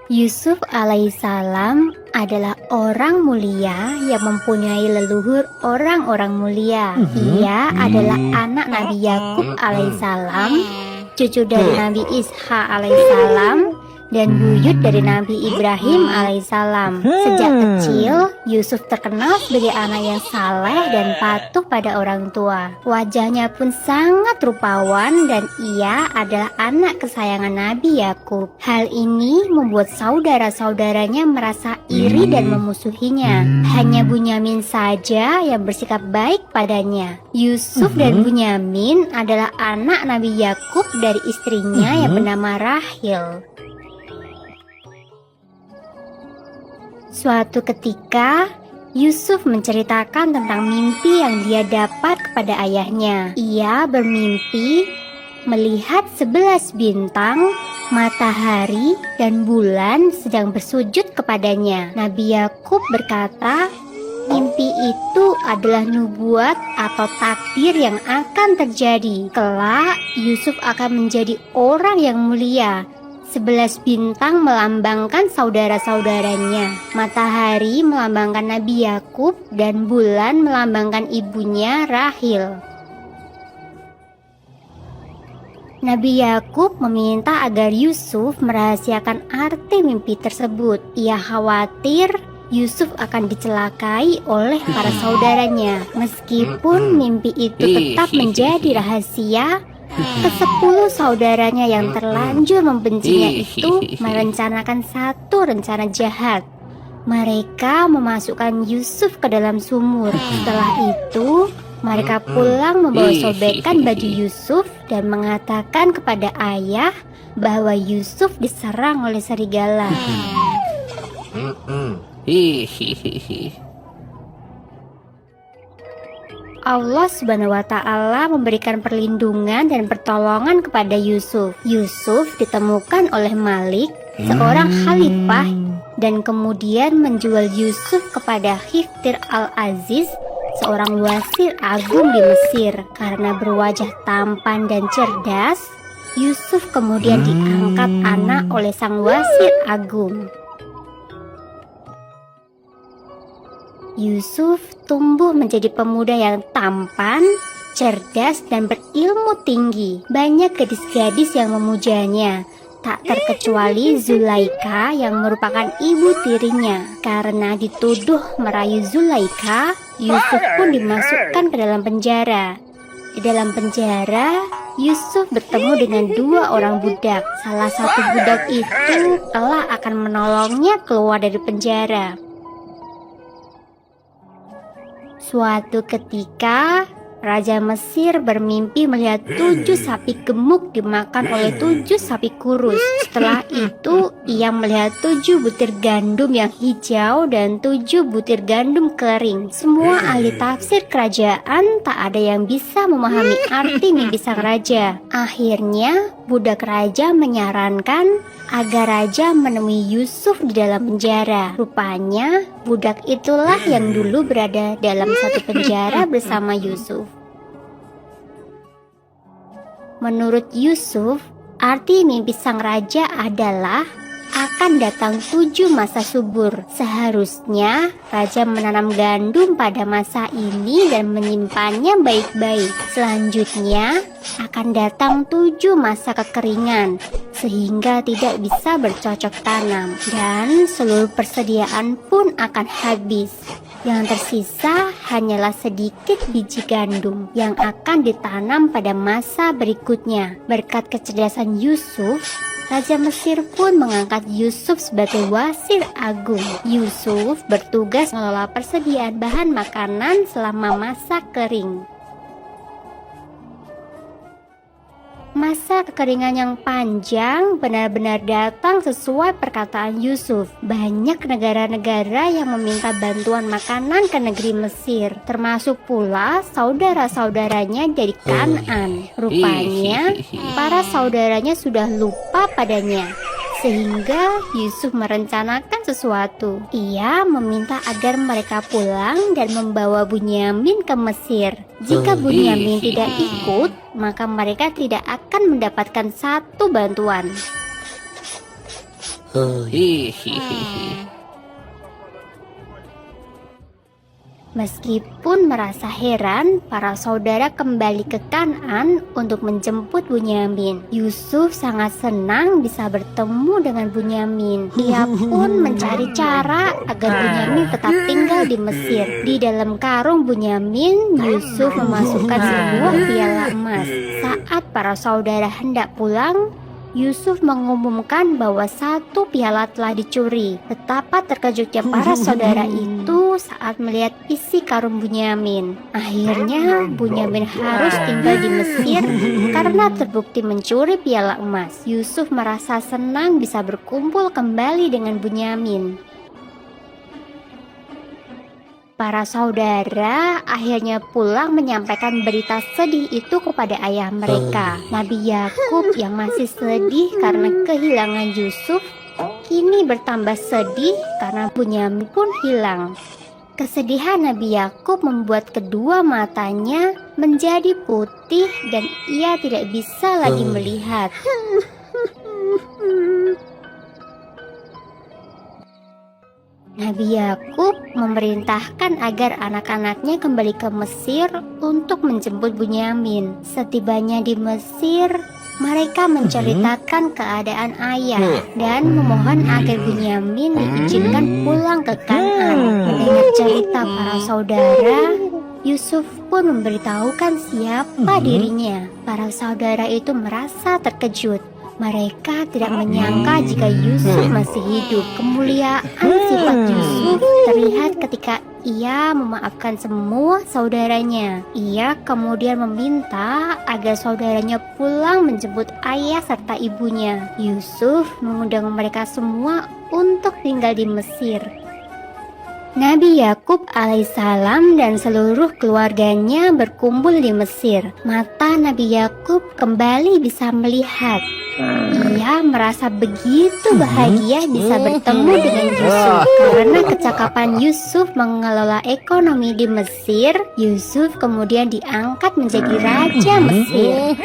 Yusuf alaihissalam adalah orang mulia yang mempunyai leluhur orang-orang mulia. Ia adalah anak Nabi Yakub alaihissalam, cucu dari Nabi Ishak alaihissalam, dan buyut dari Nabi Ibrahim alaihissalam. Sejak kecil, Yusuf terkenal sebagai anak yang saleh dan patuh pada orang tua. Wajahnya pun sangat rupawan dan ia adalah anak kesayangan Nabi Yakub. Hal ini membuat saudara-saudaranya merasa iri dan memusuhinya. Hanya Bunyamin saja yang bersikap baik padanya. Yusuf dan Bunyamin adalah anak Nabi Yakub dari istrinya yang bernama Rahil. Suatu ketika, Yusuf menceritakan tentang mimpi yang dia dapat kepada ayahnya. Ia bermimpi melihat 11 bintang, matahari, dan bulan sedang bersujud kepadanya. Nabi Yakub berkata, mimpi itu adalah nubuat atau takdir yang akan terjadi. Kelak, Yusuf akan menjadi orang yang mulia. 11 bintang melambangkan saudara-saudaranya, matahari melambangkan Nabi Yakub, dan bulan melambangkan ibunya Rahil. Nabi Yakub meminta agar Yusuf merahasiakan arti mimpi tersebut. Ia khawatir Yusuf akan dicelakai oleh para saudaranya. Meskipun mimpi itu tetap menjadi rahasia, ke-10 saudaranya yang terlanjur membencinya itu merencanakan satu rencana jahat. Mereka memasukkan Yusuf ke dalam sumur. Setelah itu, mereka pulang membawa sobekan baju Yusuf dan mengatakan kepada ayah bahwa Yusuf diserang oleh serigala. Allah Subhanahu wa Ta'ala memberikan perlindungan dan pertolongan kepada Yusuf. Yusuf ditemukan oleh Malik, seorang khalifah, dan kemudian menjual Yusuf kepada Khiftir al-Aziz, seorang wasir agung di Mesir. Karena berwajah tampan dan cerdas, Yusuf kemudian diangkat anak oleh sang wasir agung. Yusuf tumbuh menjadi pemuda yang tampan, cerdas, dan berilmu tinggi. Banyak gadis-gadis yang memujanya, tak terkecuali Zulaika yang merupakan ibu tirinya. Karena dituduh merayu Zulaika, Yusuf pun dimasukkan ke dalam penjara. Di dalam penjara, Yusuf bertemu dengan 2 orang budak. Salah satu budak itu telah akan menolongnya keluar dari penjara. Suatu ketika, Raja Mesir bermimpi melihat 7 sapi gemuk dimakan oleh 7 sapi kurus. Setelah itu, ia melihat 7 butir gandum yang hijau dan 7 butir gandum kering. Semua ahli tafsir kerajaan tak ada yang bisa memahami arti mimpi sang raja. Akhirnya, budak raja menyarankan agar raja menemui Yusuf di dalam penjara. Rupanya, budak itulah yang dulu berada dalam satu penjara bersama Yusuf. Menurut Yusuf, arti mimpi sang raja adalah akan datang 7 masa subur. Seharusnya raja menanam gandum pada masa ini dan menyimpannya baik-baik. Selanjutnya akan datang 7 masa kekeringan sehingga tidak bisa bercocok tanam, dan seluruh persediaan pun akan habis. Yang tersisa hanyalah sedikit biji gandum yang akan ditanam pada masa berikutnya. Berkat kecerdasan Yusuf, Raja Mesir pun mengangkat Yusuf sebagai wasir agung. Yusuf bertugas mengelola persediaan bahan makanan selama masa kering. Masa kekeringan yang panjang benar-benar datang sesuai perkataan Yusuf. Banyak negara-negara yang meminta bantuan makanan ke negeri Mesir, termasuk pula saudara-saudaranya dari Kan'an. Rupanya, para saudaranya sudah lupa padanya, sehingga Yusuf merencanakan sesuatu. Ia meminta agar mereka pulang dan membawa Bunyamin ke Mesir. Jika Bunyamin tidak ikut, maka mereka tidak akan mendapatkan satu bantuan. Hihihi. Meskipun merasa heran, para saudara kembali ke Kan'an untuk menjemput Bunyamin. Yusuf sangat senang bisa bertemu dengan Bunyamin. Ia pun mencari cara agar Bunyamin tetap tinggal di Mesir. Di dalam karung Bunyamin, Yusuf memasukkan sebuah piala emas. Saat para saudara hendak pulang, Yusuf mengumumkan bahwa satu piala telah dicuri. Betapa terkejutnya para saudara itu saat melihat isi karung Bunyamin. Akhirnya Bunyamin harus tinggal di Mesir karena terbukti mencuri piala emas. Yusuf merasa senang bisa berkumpul kembali dengan Bunyamin. Para saudara akhirnya pulang menyampaikan berita sedih itu kepada ayah mereka. Nabi Yakub yang masih sedih karena kehilangan Yusuf kini bertambah sedih karena Bunyamin pun hilang. Kesedihan Nabi Yakub membuat kedua matanya menjadi putih dan ia tidak bisa lagi melihat. Nabi Yakub memerintahkan agar anak-anaknya kembali ke Mesir untuk menjemput Bunyamin. Setibanya di Mesir, mereka menceritakan keadaan ayah dan memohon agar Bunyamin diizinkan pulang ke Kan'an. Mendengar cerita para saudara, Yusuf pun memberitahukan siapa dirinya. Para saudara itu merasa terkejut. Mereka tidak menyangka jika Yusuf masih hidup. Kemuliaan sifat Yusuf terlihat ketika ia memaafkan semua saudaranya. Ia kemudian meminta agar saudaranya pulang menjemput ayah serta ibunya. Yusuf mengundang mereka semua untuk tinggal di Mesir. Nabi Yakub alaihissalam dan seluruh keluarganya berkumpul di Mesir. Mata Nabi Yakub kembali bisa melihat. Ia merasa begitu bahagia bisa bertemu dengan Yusuf. Karena kecakapan Yusuf mengelola ekonomi di Mesir, Yusuf kemudian diangkat menjadi raja Mesir.